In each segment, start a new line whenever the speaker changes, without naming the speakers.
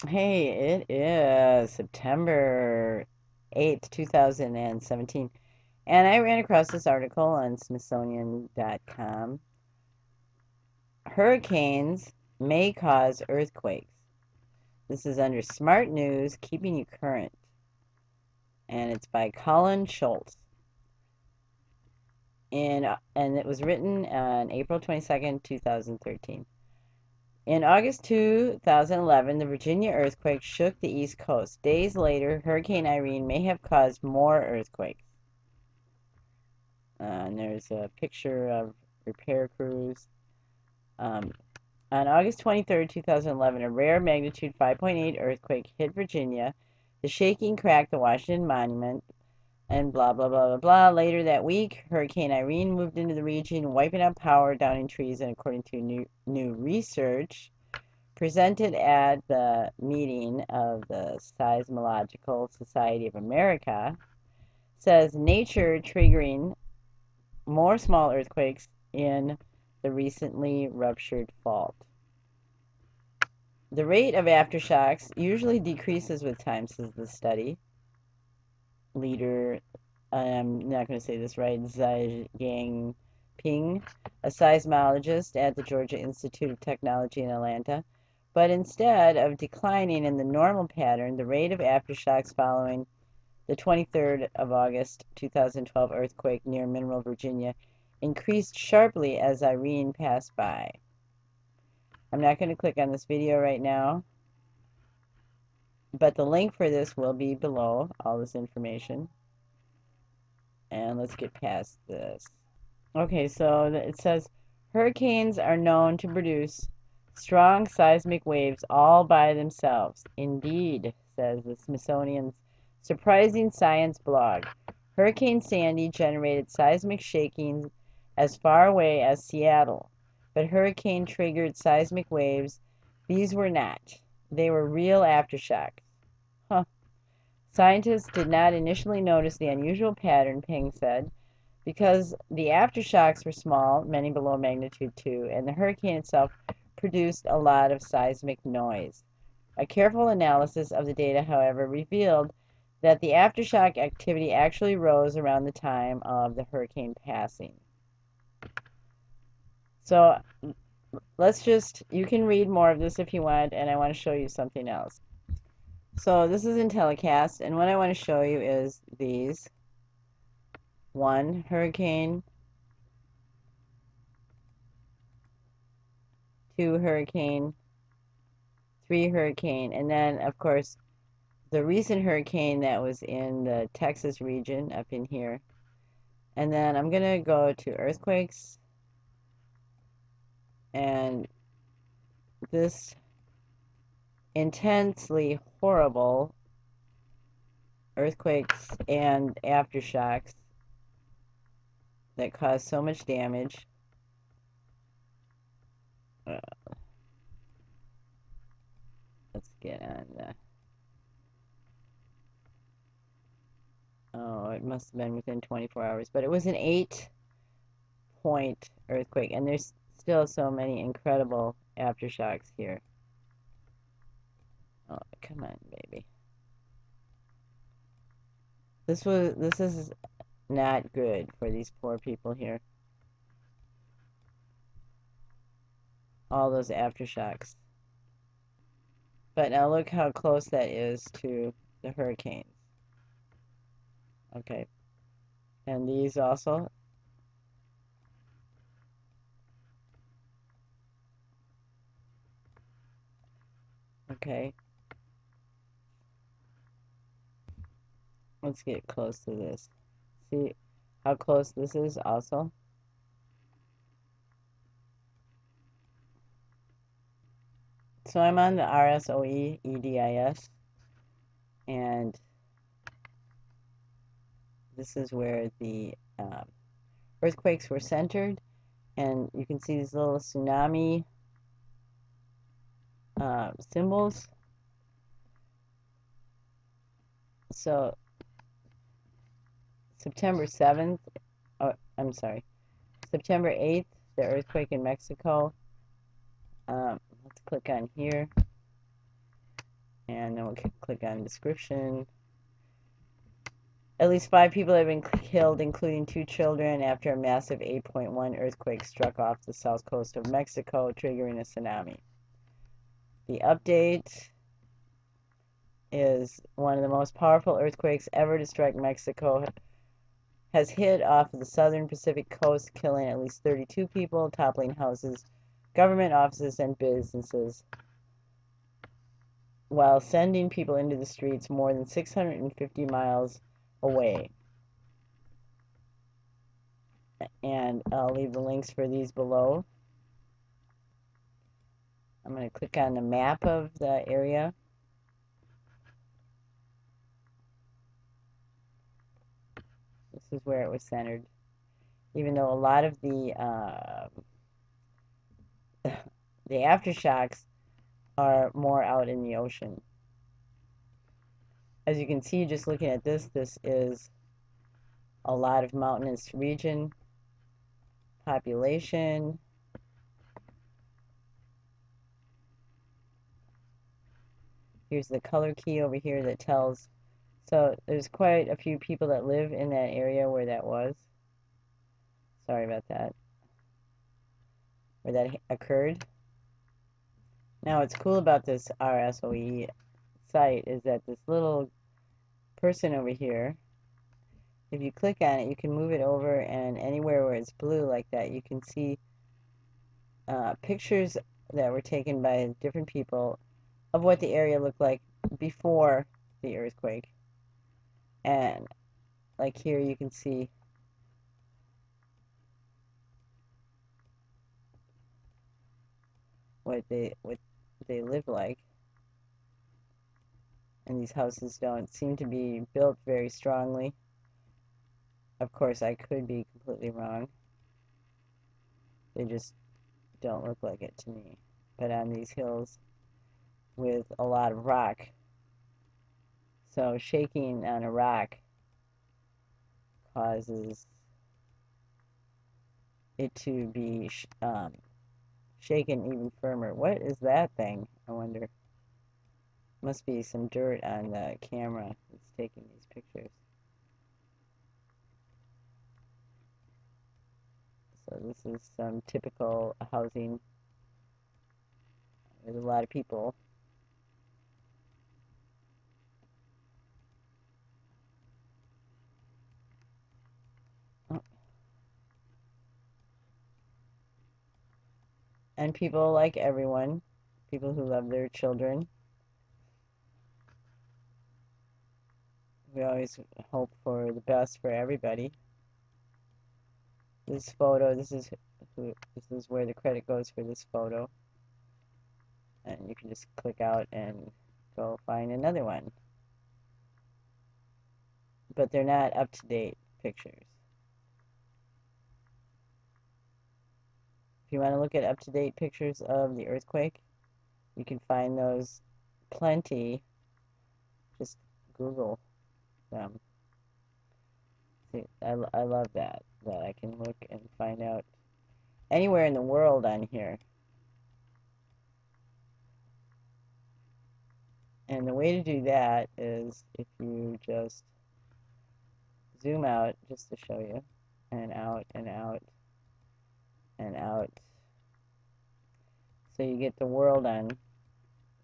Hey, it is September 8th, 2017, and I ran across this article on Smithsonian.com. Hurricanes may cause earthquakes. This is under Smart News, keeping you current, and it's by Colin Schultz. And it was written on April 22nd, 2013. In August 2011, the Virginia earthquake shook the East Coast. Days later, Hurricane Irene may have caused more earthquakes. And there's a picture of repair crews. On August 23rd, 2011, a rare magnitude 5.8 earthquake hit Virginia. The shaking cracked the Washington Monument, and blah, blah, blah, blah, blah. Later that week, Hurricane Irene moved into the region, wiping out power, downing trees, and according to new research presented at the meeting of the Seismological Society of America, says nature triggering more small earthquakes in the recently ruptured fault. The rate of aftershocks usually decreases with time, says the study leader. I'm not going to say this right, Zhigang Ping, a seismologist at the Georgia Institute of Technology in Atlanta. But instead of declining in the normal pattern, the rate of aftershocks following the 23rd of August 2012 earthquake near Mineral, Virginia, increased sharply as Irene passed by. I'm not going to click on this video right now, but the link for this will be below, all this information. And let's get past this. Okay, so it says hurricanes are known to produce strong seismic waves all by themselves. Indeed, says the Smithsonian's Surprising Science blog. Hurricane Sandy generated seismic shakings as far away as Seattle, but hurricane triggered seismic waves. These were not. They were real aftershocks. Huh. Scientists did not initially notice the unusual pattern, Ping said, because the aftershocks were small, many below magnitude 2, and the hurricane itself produced a lot of seismic noise. A careful analysis of the data, however, revealed that the aftershock activity actually rose around the time of the hurricane passing. So you can read more of this if you want, and I want to show you something else. So this is in telecast, and what I want to show you is these. 1 hurricane, 2 hurricane, 3 hurricane, and then of course the recent hurricane that was in the Texas region up in here. And then I'm gonna go to earthquakes, and this intensely horrible earthquakes and aftershocks that cause so much damage. Let's get on the... Oh, it must have been within 24 hours, but it was an 8-point earthquake, and there's still so many incredible aftershocks here. Oh, come on, baby. This is not good for these poor people here. All those aftershocks. But now look how close that is to the hurricanes. Okay. And these also. Okay. Let's get close to this. See how close this is also? So I'm on the RSOE EDIS, and this is where the earthquakes were centered, and you can see these little tsunami symbols. So September 7th, I'm sorry, September 8th, the earthquake in Mexico. Let's click on here. And then we'll click on description. At least 5 people have been killed, including 2 children, after a massive 8.1 earthquake struck off the south coast of Mexico, triggering a tsunami. The update is one of the most powerful earthquakes ever to strike Mexico. Has hit off of the southern Pacific coast, killing at least 32 people, toppling houses, government offices, and businesses, while sending people into the streets more than 650 miles away. And I'll leave the links for these below. I'm going to click on the map of the area. This is where it was centered. Even though a lot of the aftershocks are more out in the ocean. As you can see, just looking at this, this is a lot of mountainous region, population. Here's the color key over here that tells, so there's quite a few people that live in that area where that was. Sorry about that. Where that occurred. Now what's cool about this RSOE site is that this little person over here, if you click on it, you can move it over, and anywhere where it's blue like that, you can see pictures that were taken by different people of what the area looked like before the earthquake. And like here you can see what they live like. And these houses don't seem to be built very strongly. Of course, I could be completely wrong. They just don't look like it to me. But on these hills with a lot of rock, so shaking on a rock causes it to be shaken even firmer. What is that thing? I wonder. Must be some dirt on the camera that's taking these pictures. So this is some typical housing. There's a lot of people. Oh. And people like everyone. People who love their children. We always hope for the best for everybody. This photo, this is where the credit goes for this photo. And you can just click out and go find another one. But they're not up-to-date pictures. If you want to look at up-to-date pictures of the earthquake, you can find those plenty. Just Google them. See, I love that I can look and find out anywhere in the world on here. And the way to do that is if you just zoom out, just to show you, and out and out and out. So you get the world on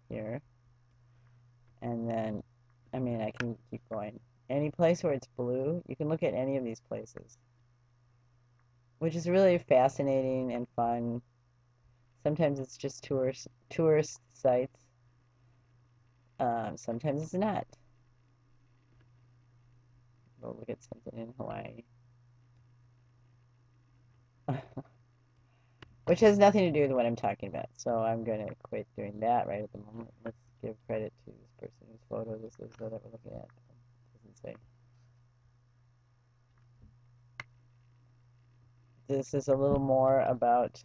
here. And then, I mean, I can keep going. Any place where it's blue, you can look at any of these places, which is really fascinating and fun. Sometimes it's just tourist sites. Sometimes it's not. We'll look at something in Hawaii. Which has nothing to do with what I'm talking about. So I'm going to quit doing that right at the moment. Let's give credit to this person whose photo this is that we're looking at. It doesn't say. This is a little more about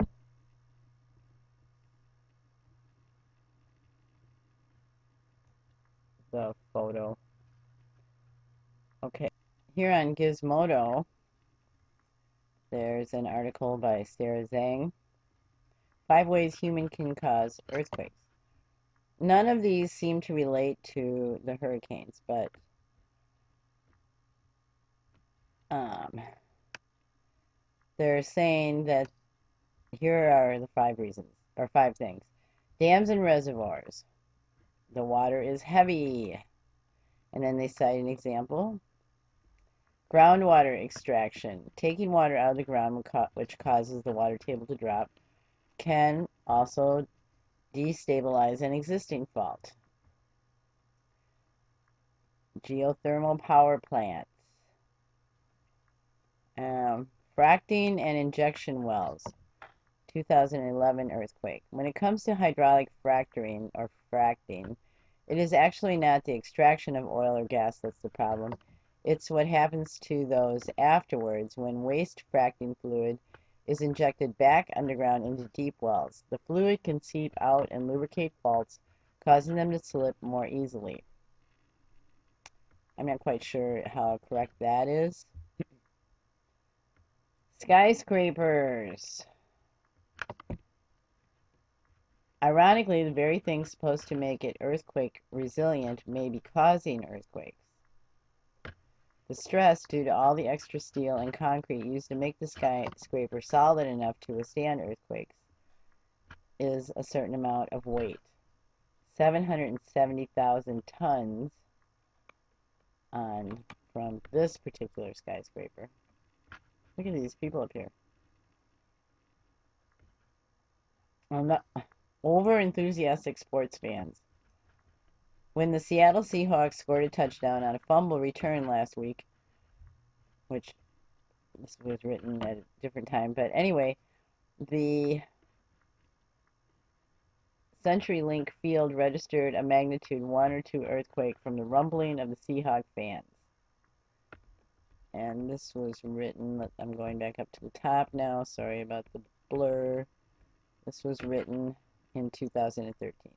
the photo. Okay, here on Gizmodo, there's an article by Sarah Zhang. 5 ways human can cause earthquakes. None of these seem to relate to the hurricanes, but um, they're saying that here are the 5 reasons, or 5 things. Dams and reservoirs. The water is heavy. And then they cite an example. Groundwater extraction. Taking water out of the ground, which causes the water table to drop, can also destabilize an existing fault. Geothermal power plants. Fracking and injection wells. 2011 earthquake. When it comes to hydraulic fracturing or fracking, it is actually not the extraction of oil or gas that's the problem. It's what happens to those afterwards when waste fracking fluid is injected back underground into deep wells. The fluid can seep out and lubricate faults, causing them to slip more easily. I'm not quite sure how correct that is. Skyscrapers. Ironically, the very thing supposed to make it earthquake resilient may be causing earthquakes. The stress due to all the extra steel and concrete used to make the skyscraper solid enough to withstand earthquakes is a certain amount of weight. 770,000 tons from this particular skyscraper. Look at these people up here. Over-enthusiastic sports fans. When the Seattle Seahawks scored a touchdown on a fumble return last week, which this was written at a different time, but anyway, the CenturyLink field registered a magnitude 1 or 2 earthquake from the rumbling of the Seahawk fans. And this was written, I'm going back up to the top now, sorry about the blur. This was written in 2013.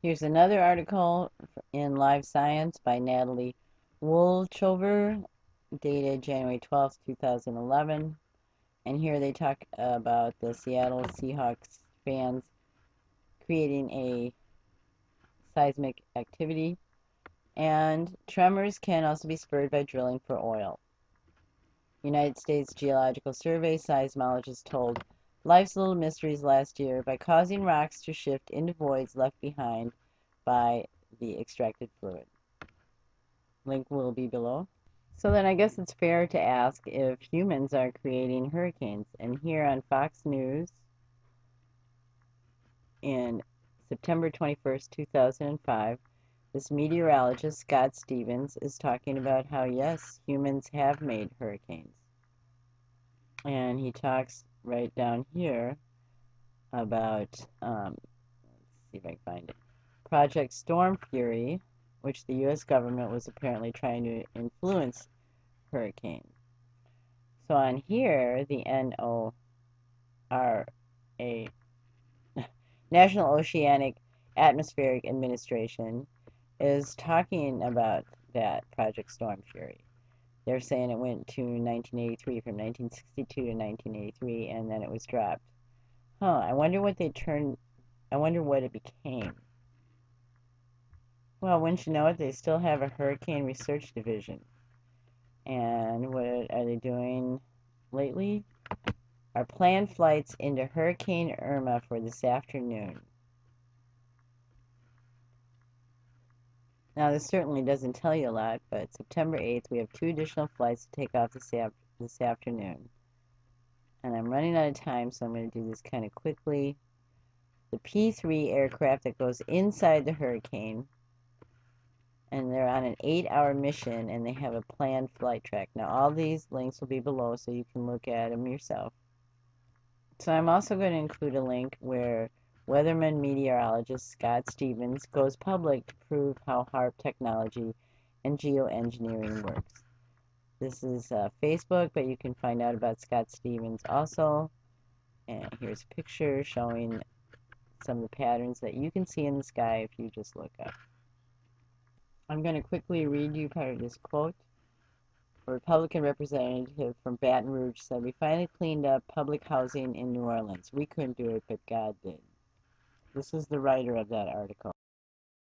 Here's another article in Live Science by Natalie Wolchover, dated January 12th, 2011. And here they talk about the Seattle Seahawks fans creating a seismic activity. And tremors can also be spurred by drilling for oil. United States Geological Survey seismologists told Life's Little Mysteries last year by causing rocks to shift into voids left behind by the extracted fluid. Link will be below. So then I guess it's fair to ask if humans are creating hurricanes. And here on Fox News in September 21st, 2005, this meteorologist, Scott Stevens, is talking about how, yes, humans have made hurricanes. And he talks right down here about, let's see if I can find it, Project Storm Fury, which the U.S. government was apparently trying to influence hurricanes. So on here, the NORA, National Oceanic Atmospheric Administration, is talking about that Project Storm Fury. They're saying it went to 1983, from 1962 to 1983, and then it was dropped. I wonder what it became. Well, wouldn't you know it, they still have a hurricane research division. And what are they doing lately? Our planned flights into Hurricane Irma for this afternoon. Now, this certainly doesn't tell you a lot, but September 8th, we have 2 additional flights to take off this afternoon. And I'm running out of time, so I'm going to do this kind of quickly. The P-3 aircraft that goes inside the hurricane, and they're on an 8-hour mission, and they have a planned flight track. Now, all these links will be below, so you can look at them yourself. So I'm also going to include a link where weatherman meteorologist Scott Stevens goes public to prove how HAARP technology and geoengineering works. This is Facebook, but you can find out about Scott Stevens also. And here's a picture showing some of the patterns that you can see in the sky if you just look up. I'm going to quickly read you part of this quote. A Republican representative from Baton Rouge said, "We finally cleaned up public housing in New Orleans. We couldn't do it, but God did." This is the writer of that article.